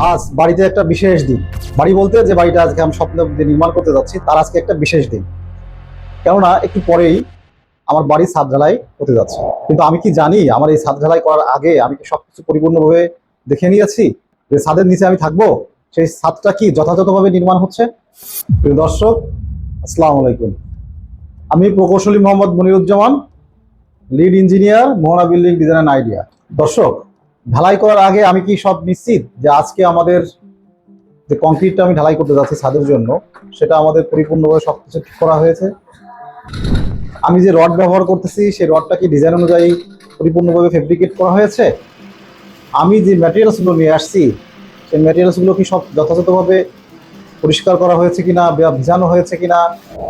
আজ বাড়িতে একটা বিশেষ দিন। বাড়ি বলতে যে বাড়িটা আজকে আমি স্বপ্ন যে নির্মাণ করতে যাচ্ছি তার আজকে একটা বিশেষ দিন। কেননা একটু পরেই আমার বাড়ির ছাদ ঢালাই হতে যাচ্ছে। কিন্তু আমি কি জানি আমার এই ছাদ ঢালাই করার আগে আমি কি সবকিছু পরিপূর্ণভাবে দেখে নিয়েছি যে ছাদের নিচে আমি থাকবো, সেই ছাদটা কি যথাযথভাবে নির্মাণ হচ্ছে? প্রিয় দর্শক, আসসালামু আলাইকুম। আমি প্রকৌশলী Mohammad Moniruzzaman, lead engineer, Mohona building design and idea. দর্শক, ঢালাই করার আগে আমি কি সব নিশ্চিত যে আজকে আমাদের যে কংক্রিটটা আমি ঢালাই করতে যাচ্ছি ছাদের জন্য, সেটা আমাদের পরিপূর্ণভাবে সবকিছু ঠিক করা হয়েছে? আমি যে রড ব্যবহার করতেছি সেই রডটা কি ডিজাইন অনুযায়ী পরিপূর্ণভাবে ফেব্রিকেট করা হয়েছে? আমি যে ম্যাটেরিয়ালসগুলো নিয়ে আসছি সেই ম্যাটেরিয়ালসগুলো কি সব যথাযথভাবে পরিষ্কার করা হয়েছে কিনা বা ভিজানো হয়েছে কিনা?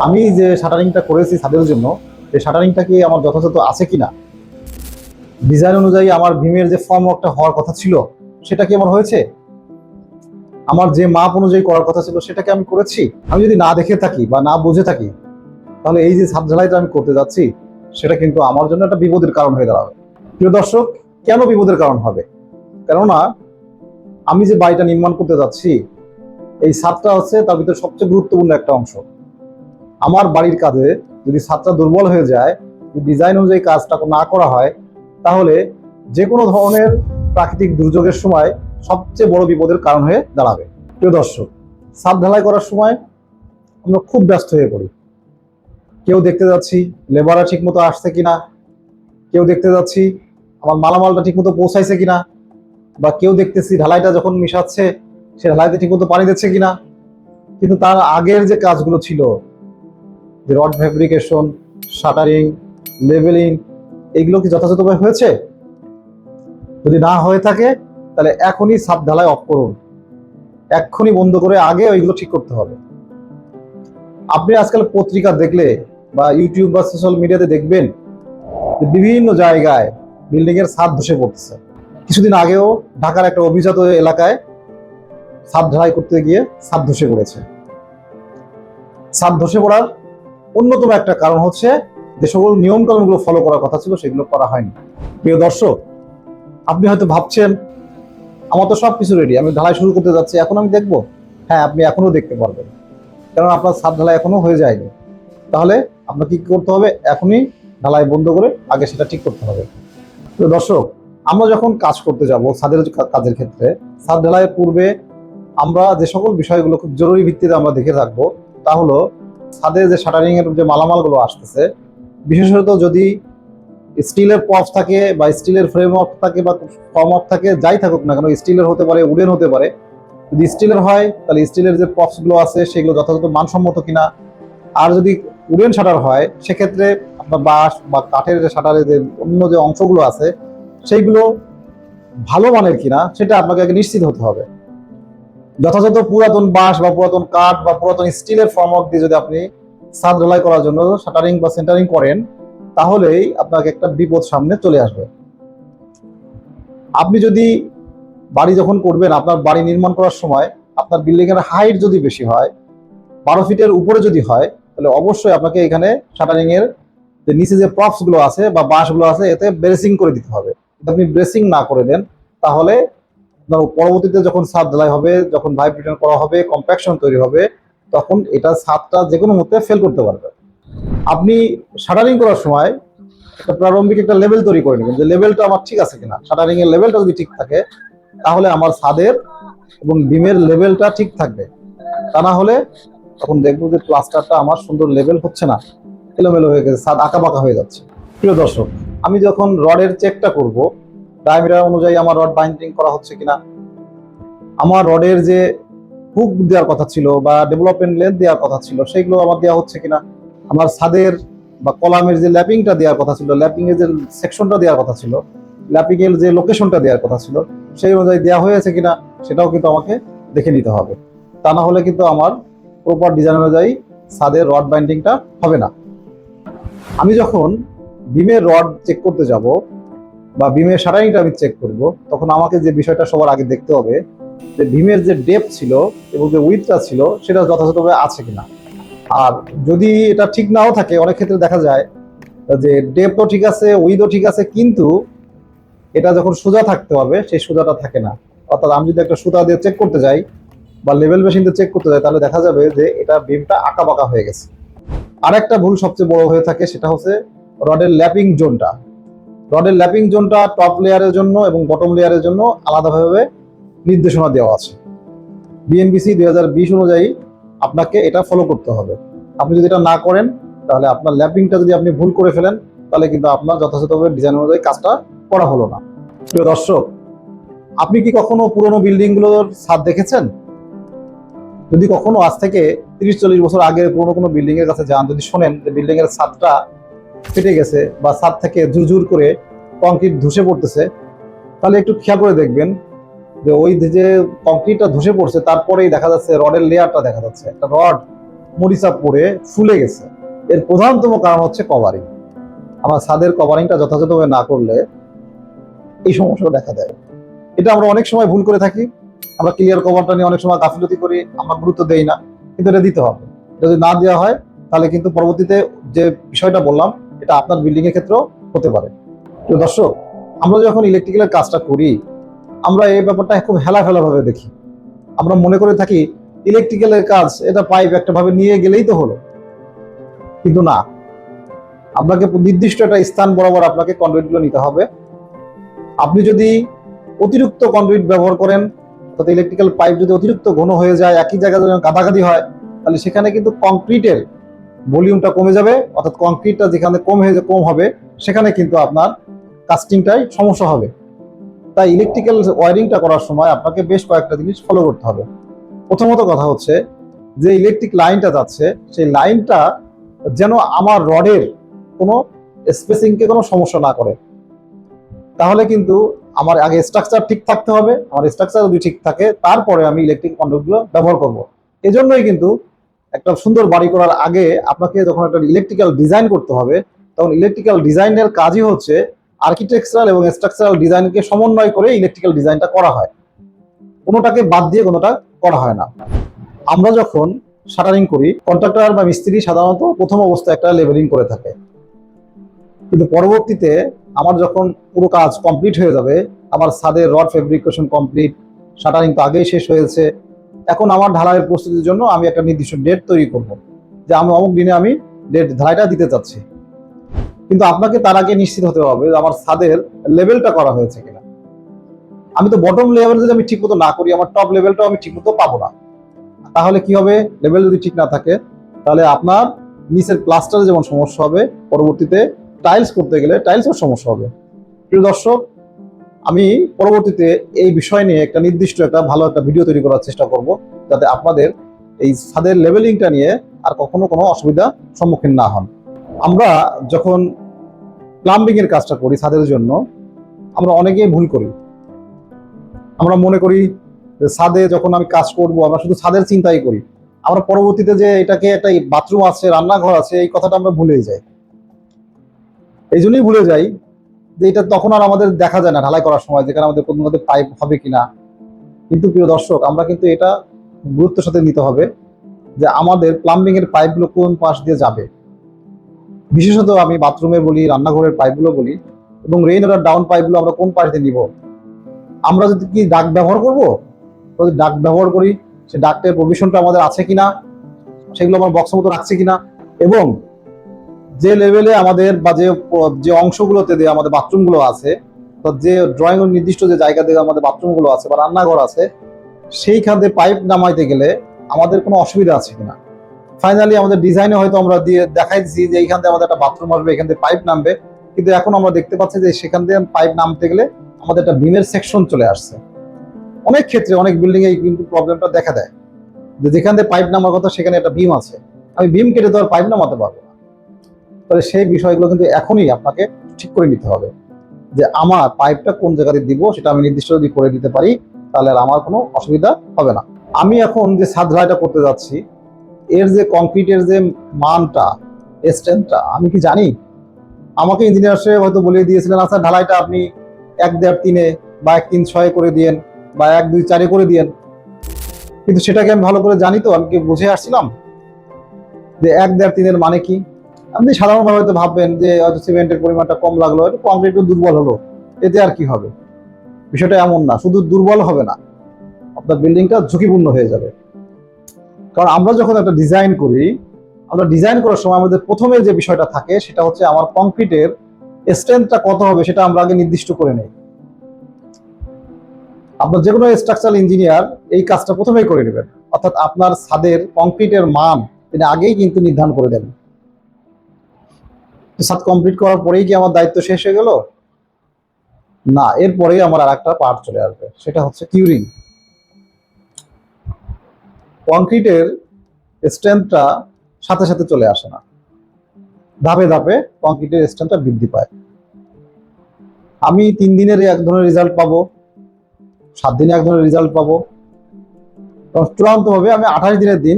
আমি যে শাটারিংটা করেছি ছাদের জন্য সেই শাটারিংটা কি আমার যথাযথ আছে কিনা? ডিজাইন অনুযায়ী আমার ভীমের যে ফর্ম ওয়ার্কটা হওয়ার কথা ছিল সেটা কি আমার হয়েছে? আমার যে মাপ অনুযায়ী করার কথা ছিল সেটা কি আমি করেছি? আমি যদি না দেখে থাকি বা না বুঝে থাকি, তাহলে এই যে ছাদ ঢালাইটা আমি করতে যাচ্ছি সেটা কিন্তু আমার জন্য একটা বিপদের কারণ হয়ে দাঁড়াবে। প্রিয় দর্শক, কেন বিপদের কারণ হবে? কেননা আমি যে বাড়িটা নির্মাণ করতে যাচ্ছি এই ছাদটা হচ্ছে তার ভিতরে সবচেয়ে গুরুত্বপূর্ণ একটা অংশ। আমার বাড়ির কাজে যদি ছাদটা দুর্বল হয়ে যায়, ডিজাইন অনুযায়ী কাজটা না করা হয়, তাহলে যে কোনো ধরনের প্রাকৃতিক দুর্যোগের সময় সবচেয়ে বড় বিপদের কারণ হয়ে দাঁড়াবে। প্রিয় দর্শক, ছাদ ঢালাই করার সময় আমরা খুব ব্যস্ত হয়ে পড়ি। কেউ দেখতে যাচ্ছি লেবাররা ঠিক মতো আসছে কিনা, কেউ দেখতে যাচ্ছি আমার মালামালটা ঠিক মতো পৌঁছাইছে কিনা, বা কেউ দেখতেছি ঢালাইটা যখন মিশাচ্ছে সে ঢালাইতে ঠিক মতো পানি দিচ্ছে কিনা। কিন্তু তার আগের যে কাজগুলো ছিল, যে রড ফ্যাব্রিকেশন, শাটারিং, লেভেলিং, এগুলো কি যথাযথভাবে হয়েছে? যদি না হয়ে থাকে তাহলে এখনই ছাদ ঢালাই অফ করুন, এক্ষুনি বন্ধ করে আগে ওইগুলো ঠিক করতে হবে। আপনি আজকাল পত্রিকা দেখলে বা ইউটিউব বা সোশ্যাল মিডিয়াতে দেখবেন যে বিভিন্ন জায়গায় বিল্ডিং এর ছাদ ধসে পড়তেছে। কিছুদিন আগেও ঢাকার একটা অভিজাত এলাকায় ছাদ ঢালাই করতে গিয়ে ছাদ ধসে পড়েছে। ছাদ ধসে পড়ার অন্যতম একটা কারণ হচ্ছে যে সকল নিয়ম কানুনগুলো ফলো করার কথা ছিল সেগুলো করা হয়নি। প্রিয় দর্শক, আপনি হয়তো ভাবছেন আমার তো সবকিছু রেডি, আমি ঢালাই শুরু করতে যাচ্ছি, এখন আমি দেখবো। হ্যাঁ, আপনি এখনো দেখতে পারবেন, কারণ আপনার ছাদ ঢালাই এখনো হয়ে যায়নি। তাহলে আপনাকে কি করতে হবে? এখনই ঢালাই বন্ধ করে আগে সেটা ঠিক করতে হবে। তো দর্শক, আমরা যখন কাজ করতে যাব ছাদের কাজের ক্ষেত্রে, ছাদ ঢালাইয়ের পূর্বে আমরা যে সকল বিষয়গুলো খুব জরুরি ভিত্তিতে আমরা দেখে রাখবো তা হলো ছাদে যে শাটারিং এর যে মালামালগুলো আসতেছে, বিশেষত যদি স্টিলের পপস থাকে বা স্টিলের ফ্রেম অফ থাকে বা ফর্ম অফ থাকে, যাই থাকুক না কেন, স্টিলের হতে পারে, উডেন হতে পারে। যদি স্টিলের হয় তাহলে স্টিলের যে পপস গুলো আছে সেগুলো যথাযথ মানসম্মত কিনা। আর যদি উডেন শাটার হয় সেক্ষেত্রে আপনার বাঁশ বা কাঠের যে শাটারের যে অন্য যে অংশগুলো আছে সেইগুলো ভালো মানের কিনা সেটা আপনাকে আগে নিশ্চিত হতে হবে। যথাযথ পুরাতন বাঁশ বা পুরাতন কাঠ বা পুরাতন স্টিলের ফর্মওয়ার্ক দিয়ে যদি আপনি ছাদ ঢালাই করার জন্য শাটারিং বা সেন্টারিং করেন, তাহলেই আপনাকে একটা বিপদ সামনে চলে আসবে। আপনি যদি বাড়ি যখন করবেন, আপনার বাড়ি নির্মাণ করার সময় আপনার বিল্ডিং এর হাইট যদি বেশি হয়, 12 ফিটের উপরে যদি হয়, তাহলে অবশ্যই আপনাকে এখানে শাটারিং এর যে নিচে যে প্রপস গুলো আছে বা বাঁশগুলো আছে এতে ব্রেসিং করে দিতে হবে। যদি আপনি ব্রেসিং না করে দেন, তাহলে পরবর্তীতে যখন ছাদ ঢালাই হবে, যখন ভাইব্রেশন করা হবে, কম্প্যাকশন তৈরি হবে, তখন এটা ছাদটা যে কোনো মুহূর্তে ফেল করতে পারবে। আপনি শাটারিং করার সময় একটা প্রারম্ভিক একটা লেভেল তৈরি করে নেবেন যে লেভেলটা আমার ঠিক আছে কিনা। শাটারিং এর লেভেলটা যদি ঠিক থাকে তাহলে আমার ছাদের এবং বিমের লেভেলটা ঠিক থাকবে। তা না হলে তখন দেখবো যে প্লাস্টারটা আমার সুন্দর লেভেল হচ্ছে না, এলোমেলো হয়ে গেছে, ছাদ আঁকা বাঁকা হয়ে যাচ্ছে। প্রিয় দর্শক, আমি যখন রডের চেকটা করব, ডায়ামিটার অনুযায়ী আমার রড বাইন্ডিং করা হচ্ছে কিনা, আমার রডের যে হুক দেওয়ার কথা ছিল বা ডেভেলপমেন্ট লেন্থ দেওয়ার কথা ছিল সেগুলো আমার দেওয়া হচ্ছে কিনা, আমার ছাদের বা কলামের যে ল্যাপিংটা দেওয়ার কথা ছিল, ল্যাপিং এর যে সেকশনটা দেওয়ার কথা ছিল, ল্যাপিং এর যে লোকেশনটা দেওয়ার কথা ছিল সেই অনুযায়ী দেওয়া হয়েছে কিনা সেটাও কিন্তু আমাকে দেখে নিতে হবে। তা না হলে কিন্তু আমার প্রপার ডিজাইন অনুযায়ী ছাদের রড বাইন্ডিংটা হবে না। আমি যখন বিমের রড চেক করতে যাব বা বিমের শাটারিংটা আমি চেক করব, তখন আমাকে যে বিষয়টা সবার আগে দেখতে হবে যে বিমের যে ডেপথ ছিল এবং যে উইডথটা ছিল সেটা যথাযথভাবে আছে কিনা। আর যদি এটা ঠিক নাও থাকে, অনেক ক্ষেত্রে দেখা যায় যে ডেপথও ঠিক আছে, উইডথও ঠিক আছে, কিন্তু এটা যখন সোজা থাকতে হবে সেই সোজাটা থাকে না। অর্থাৎ আমি যদি একটা সুতা দিয়ে চেক করতে যাই বা লেভেল মেশিন দিয়ে চেক করতে যাই, তাহলে দেখা যাবে যে এটা বিমটা আঁকা বাঁকা হয়ে গেছে। আরেকটা ভুল সবচেয়ে বড় হয়ে থাকে, সেটা হচ্ছে রডের ল্যাপিং জোনটা। রডের ল্যাপিং জোনটা টপ লেয়ারের জন্য এবং বটম লেয়ারের জন্য আলাদাভাবে নির্দেশনা দেওয়া আছে। বিএনবিসি 2020 অনুযায়ী আপনাকে এটা ফলো করতে হবে। আপনি যদি এটা না করেন, তাহলে আপনার ল্যাপিংটা যদি আপনি ভুল করে ফেলেন, তাহলে কিন্তু আপনার যথাযথভাবে ডিজাইন অনুযায়ী কাজটা করা হলো না। প্রিয় দর্শক, আপনি কি কখনো পুরোনো বিল্ডিংগুলোর ছাদ দেখেছেন? যদি কখনো আজ থেকে 30-40 বছর আগে পুরোনো কোনো বিল্ডিং এর কাছে যান, যদি শোনেন যে বিল্ডিং এর ছাদটা ফেটে গেছে বা ছাদ থেকে ঝুরঝুর করে কংক্রিট ধসে পড়তেছে, তাহলে একটু খেয়াল করে দেখবেন যে ওই যে কংক্রিটটা ধসে পড়ছে, তারপরেই দেখা যাচ্ছে রডের লেয়ারটা দেখা যাচ্ছে, একটা রড মরিচা পড়ে ফুলে গেছে। এর প্রধানতম কারণ হচ্ছে কভারিং। আমার ছাদের কভারিংটা যথাযথভাবে না করলে এই সমস্যাটা দেখা দেয়। এটা আমরা অনেক সময় ভুল করে থাকি। আমরা ক্লিয়ার কভারটা নিয়ে অনেক সময় গাফিলতি করি, আমরা গুরুত্ব দেই না, কিন্তু এটা দিতে হবে। এটা যদি না দেওয়া হয়, তাহলে কিন্তু পরবর্তীতে যে বিষয়টা বললাম, এটা আপনার বিল্ডিং এর ক্ষেত্রেও হতে পারে। তো দর্শক, আমরা যখন ইলেকট্রিক্যালের কাজটা করি, আমরা এই ব্যাপারটা খুব হেলাফেলা ভাবে দেখি। আমরা মনে করে থাকি ইলেকট্রিক্যালের কাজ, এটা পাইপ একটা ভাবে নিয়ে গেলেই তো হলো, কিন্তু না। আপনাকে নির্দিষ্ট একটা স্থান বরাবর আপনাকে কন্ডুইটগুলো নিতে হবে। আপনি যদি অতিরিক্ত কন্ডুইট ব্যবহার করেন, অর্থাৎ ইলেকট্রিক্যাল পাইপ যদি অতিরিক্ত ঘন হয়ে যায়, একই জায়গায় যদি গাদাগাদি হয়, তাহলে সেখানে কিন্তু কংক্রিটের ভলিউমটা কমে যাবে। অর্থাৎ কংক্রিটটা যেখানে কম হবে, সেখানে কিন্তু আপনার কাস্টিংটাই সমস্যা হবে। তাই ইলেকট্রিক্যাল ওয়ারিংটা করার সময় আপনাকে বেশ কয়েকটা জিনিস ফলো করতে হবে। প্রথমত কথা হচ্ছে যে ইলেকট্রিক লাইনটা যাচ্ছে, সেই লাইনটা যেন আমার রডের কোনো স্পেসিংকে কোনো সমস্যা না করে। তাহলে কিন্তু আমার আগে স্ট্রাকচার ঠিক থাকতে হবে। আমার স্ট্রাকচার যদি ঠিক থাকে, তারপরে আমি ইলেকট্রিক কন্ডাক্টরগুলো ব্যবহার করব। এজন্যই কিন্তু একটা সুন্দর বাড়ি করার আগে আপনাকে যখন একটা ইলেকট্রিক্যাল ডিজাইন করতে হবে, তখন ইলেকট্রিক্যাল ডিজাইনের কাজই হচ্ছে আর্কিটেকচারাল এবং স্ট্রাকচারাল ডিজাইনকে সমন্বয় করে ইলেকট্রিক্যাল ডিজাইনটা করা হয়। কোনোটাকে বাদ দিয়ে কোনোটা করা হয় না। আমরা যখন শাটারিং করি, কন্ট্রাক্টর বা মিস্ত্রি সাধারণত প্রথম অবস্থায় একটা লেভেলিং করে থাকে, কিন্তু পরবর্তীতে আমার যখন পুরো কাজ কমপ্লিট হয়ে যাবে, আমার ছাদের রড ফেব্রিকেশন কমপ্লিট, শাটারিং তো আগেই শেষ হয়েছে, এখন আমার ঢালাইয়ের প্রস্তুতির জন্য আমি একটা নির্দিষ্ট ডেট তৈরি করব যে আমি অমুক দিনে আমি ঢালাইটা দিতে চাচ্ছি। কিন্তু আপনাকে তার আগে নিশ্চিত হতে হবে যে আমার ছাদের লেভেলটা করা হয়েছে কিনা। আমি তো বটম লেভেল যদি আমি ঠিক মতো না করি, আমার টপ লেভেলটাও আমি ঠিক মতো পাবো না। তাহলে কি হবে? লেভেল যদি ঠিক না থাকে, তাহলে আপনার নিচের প্লাস্টারে যেমন সমস্যা হবে, পরবর্তীতে টাইলস করতে গেলে টাইলসের সমস্যা হবে। প্রিয় দর্শক, আমি পরবর্তীতে এই বিষয় নিয়ে একটা নির্দিষ্ট একটা ভালো একটা ভিডিও তৈরি করার চেষ্টা করব, যাতে আপনাদের এই ছাদের লেভেলিংটা নিয়ে আর কখনো কোনো অসুবিধার সম্মুখীন না হন। আমরা যখন প্লাম্বিং এর কাজটা করি ছাদের জন্য, আমরা অনেকেই ভুল করি। আমরা মনে করি যে ছাদে যখন আমি কাজ করব, আমরা শুধু ছাদের চিন্তাই করি। আমরা পরবর্তীতে যে এটাকে একটা বাথরুম আছে, রান্নাঘর আছে, এই কথাটা আমরা ভুলেই যাই। এই জন্যই ভুলে যাই যে এটা তখন আর আমাদের দেখা যায় না ঢালাই করার সময়, যেখানে আমাদের কোন মধ্যে পাইপ হবে কিনা। কিন্তু প্রিয় দর্শক, আমরা কিন্তু এটা গুরুত্বের সাথে নিতে হবে যে আমাদের প্লাম্বিং এর পাইপগুলো কোন পাশ দিয়ে যাবে। বিশেষত আমি বাথরুমে বলি, রান্নাঘরের পাইপগুলো বলি, এবং রেইন ওয়াটার ডাউন পাইপগুলো আমরা কোন পাশ দিয়ে নিব। আমরা যদি কি ডাক ব্যবহার করব, যদি ডাক ব্যবহার করি, সে ডাক্টের প্রভিশনটা আমাদের আছে কিনা, সেগুলো আমরা বক্স মতো রাখছি কিনা, এবং যে লেভেলে আমাদের বা যে অংশগুলোতে দিয়ে আমাদের বাথরুমগুলো আছে, যে ড্রয়িং রুম নির্দিষ্ট যে জায়গা দিয়ে আমাদের বাথরুমগুলো আছে বা রান্নাঘর আছে, সেইখানে পাইপ নামাইতে গেলে আমাদের কোনো অসুবিধা আছে কিনা। ফাইনালি আমাদের ডিজাইনে হয়তো আমরা দিয়ে দেখাই দিচ্ছি যে এইখান থেকে আমাদের একটা বাথরুম আসবে, এখান থেকে পাইপ নামবে, কিন্তু এখন আমরা দেখতে পাচ্ছি যে সেখান থেকে পাইপ নামতে গেলে আমাদের একটা বিমের সেকশন চলে আসছে। অনেক ক্ষেত্রে অনেক বিল্ডিং এ কিন্তু প্রবলেমটা দেখা দেয় যে যেখান থেকে পাইপ নামার কথা সেখানে একটা বিম আছে, আমি বিম কেটে তো আর পাইপ নামাতে পারবো না। তাহলে সেই বিষয়গুলো কিন্তু এখনই আপনাকে ঠিক করে নিতে হবে যে আমার পাইপটা কোন জায়গাতে দিব, সেটা আমি নির্দিষ্ট যদি করে দিতে পারি, তাহলে আর আমার কোনো অসুবিধা হবে না। আমি এখন যে ছাদ ঢালাইটা করতে যাচ্ছি, এর যে কংক্রিটের যে মানটা, স্ট্রেংথটা আমি কি জানি? আমাকে ইঞ্জিনিয়ার সাহেব হয়তো বলে দিয়েছিলেন, আচ্ছা ঢালাইটা আপনি 1-1.5-3 বা 1-3-6 করে দিয়েন বা 1-2-4 করে দিয়েন। কিন্তু সেটাকে আমি ভালো করে জানি তো, আমি কি বুঝে আসছিলাম যে 1-1.5-3 মানে কি? আপনি সাধারণভাবে হয়তো ভাববেন যে হয়তো সিমেন্টের পরিমাণটা কম লাগলো, একটু কংক্রিট দুর্বল হলো, এতে আর কি হবে। বিষয়টা এমন না, শুধু দুর্বল হবে না, আপনার বিল্ডিংটা ঝুঁকিপূর্ণ হয়ে যাবে। কারণ আমরা যখন একটা ডিজাইন করি, আমরা ডিজাইন করার সময় আমাদের প্রথমে যে বিষয়টা থাকে সেটা হচ্ছে আমার কংক্রিটের স্ট্রেংথটা কত হবে সেটা আমরা আগে নির্দিষ্ট করে নেই। আপনার যে কোনো স্ট্রাকচারাল ইঞ্জিনিয়ার এই কাজটা প্রথমেই করে নেবেন, অর্থাৎ আপনার ছাদের কংক্রিটের মান তিনি আগেই কিন্তু নির্ধারণ করে দেন। ছাদ কমপ্লিট করার পরেই কি আমার দায়িত্ব শেষ হয়ে গেল? না, এরপরেই আমার আর একটা পার্ট চলে আসবে, সেটা হচ্ছে কিউরিং। কংক্রিটের স্ট্রেংথটা সাথে সাথে চলে আসে না, ধাপে ধাপে কংক্রিটের স্ট্রেংথটা বৃদ্ধি পায়। আমি 3 দিনের এক ধরনের রেজাল্ট পাবো, 7 দিনে এক ধরনের রেজাল্ট পাবো, চূড়ান্তভাবে আমি 28 দিনের দিন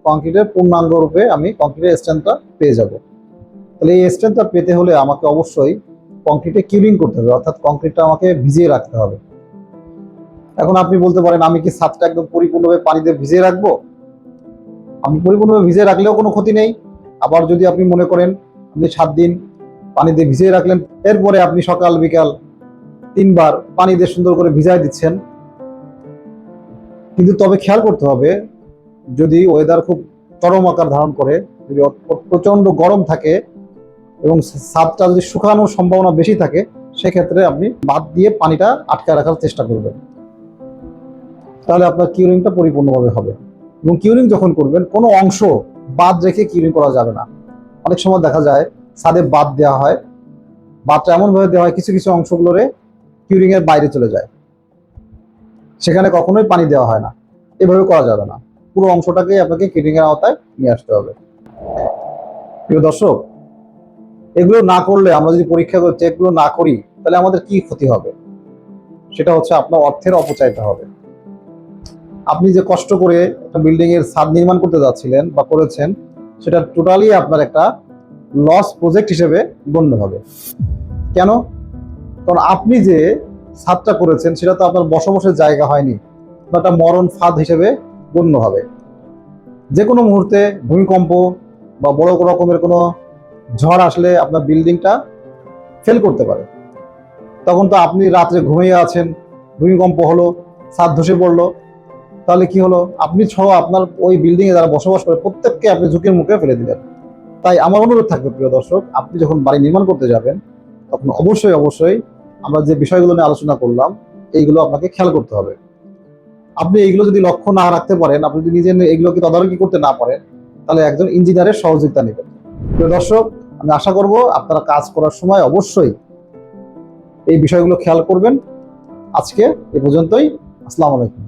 কংক্রিটের পূর্ণাঙ্গ রূপে আমি কংক্রিটের স্ট্রেংথটা পেয়ে যাব। তাহলে এই স্ট্রেংথটা পেতে হলে আমাকে অবশ্যই কংক্রিটে কিউরিং করতে হবে, অর্থাৎ কংক্রিটটা আমাকে ভিজিয়ে রাখতে হবে। এখন আপনি বলতে পারেন, আমি কি ছাদটা একদম পরিপূর্ণভাবে পানিতে ভিজিয়ে রাখবো? আপনি পরিপূর্ণভাবে ভিজিয়ে রাখলেও কোনো ক্ষতি নেই। আবার যদি আপনি মনে করেন আপনি 7 দিন পানিতে ভিজিয়ে রাখলেন, এরপরে আপনি সকাল বিকাল 3 বার পানি দিয়ে সুন্দর করে ভিজাই দিচ্ছেন, কিন্তু তবে খেয়াল করতে হবে, যদি ওয়েদার খুব চরম আকার ধারণ করে, যদি প্রচন্ড গরম থাকে এবং ছাদটা যদি শুকানোর সম্ভাবনা বেশি থাকে, সেক্ষেত্রে আপনি বাদ দিয়ে পানিটা আটকায় রাখার চেষ্টা করবেন, তাহলে আপনার কিউরিংটা পরিপূর্ণভাবে হবে। এবং কিউরিং যখন করবেন, কোনো অংশ বাদ রেখে কিউরিং করা যাবে না। অনেক সময় দেখা যায় ছাদে বাদ দেওয়া হয়, বাদটা এমনভাবে দেওয়া হয় কিছু কিছু অংশগুলোরে কিউরিং এর বাইরে চলে যায়, সেখানে কখনোই পানি দেওয়া হয় না। এভাবে করা যাবে না, পুরো অংশটাকে আপনাকে কিউরিং এর আওতায় নিয়ে আসতে হবে। প্রিয় দর্শক, এগুলো না করলে, আমরা যদি পরীক্ষা করতে এগুলো না করি, তাহলে আমাদের কি ক্ষতি হবে? সেটা হচ্ছে আপনার অর্থের অপচয়টা হবে। আপনি যে কষ্ট করে একটা বিল্ডিং এর ছাদ নির্মাণ করতে যাচ্ছিলেন বা করেছেন, সেটা টোটালি আপনার একটা লস প্রজেক্ট হিসেবে গণ্য হবে। কেন? কারণ আপনি যে ছাদটা করেছেন সেটা তো আপনার বসবাসের জায়গা হয়নি, বা একটা মরণ ফাঁদ হিসেবে গণ্য হবে। যে কোনো মুহূর্তে ভূমিকম্প বা বড় রকমের কোনো ঝড় আসলে আপনার বিল্ডিংটা ফেল করতে পারে। তখন তো আপনি রাত্রে ঘুমিয়ে আছেন, ভূমিকম্প হলো, ছাদ ধসে পড়লো, তাহলে কি হলো? আপনি সহ আপনার ওই বিল্ডিং এ যারা বসবাস করে প্রত্যেককে আপনি ঝুঁকির মুখে ফেলে দিলেন। তাই আমার অনুরোধ থাকবে, প্রিয় দর্শক, আপনি যখন বাড়ি নির্মাণ করতে যাবেন, তখন অবশ্যই অবশ্যই আমরা যে বিষয়গুলো নিয়ে আলোচনা করলাম, এইগুলো আপনাকে খেয়াল করতে হবে। আপনি এইগুলো যদি লক্ষ্য না রাখতে পারেন, আপনি যদি নিজে এগুলোকে তদারকি করতে না পারেন, তাহলে একজন ইঞ্জিনিয়ারের সহযোগিতা নেবেন। প্রিয় দর্শক, আমি আশা করব আপনারা কাজ করার সময় অবশ্যই এই বিষয়গুলো খেয়াল করবেন। আজকে এ পর্যন্তই। আসসালামু আলাইকুম।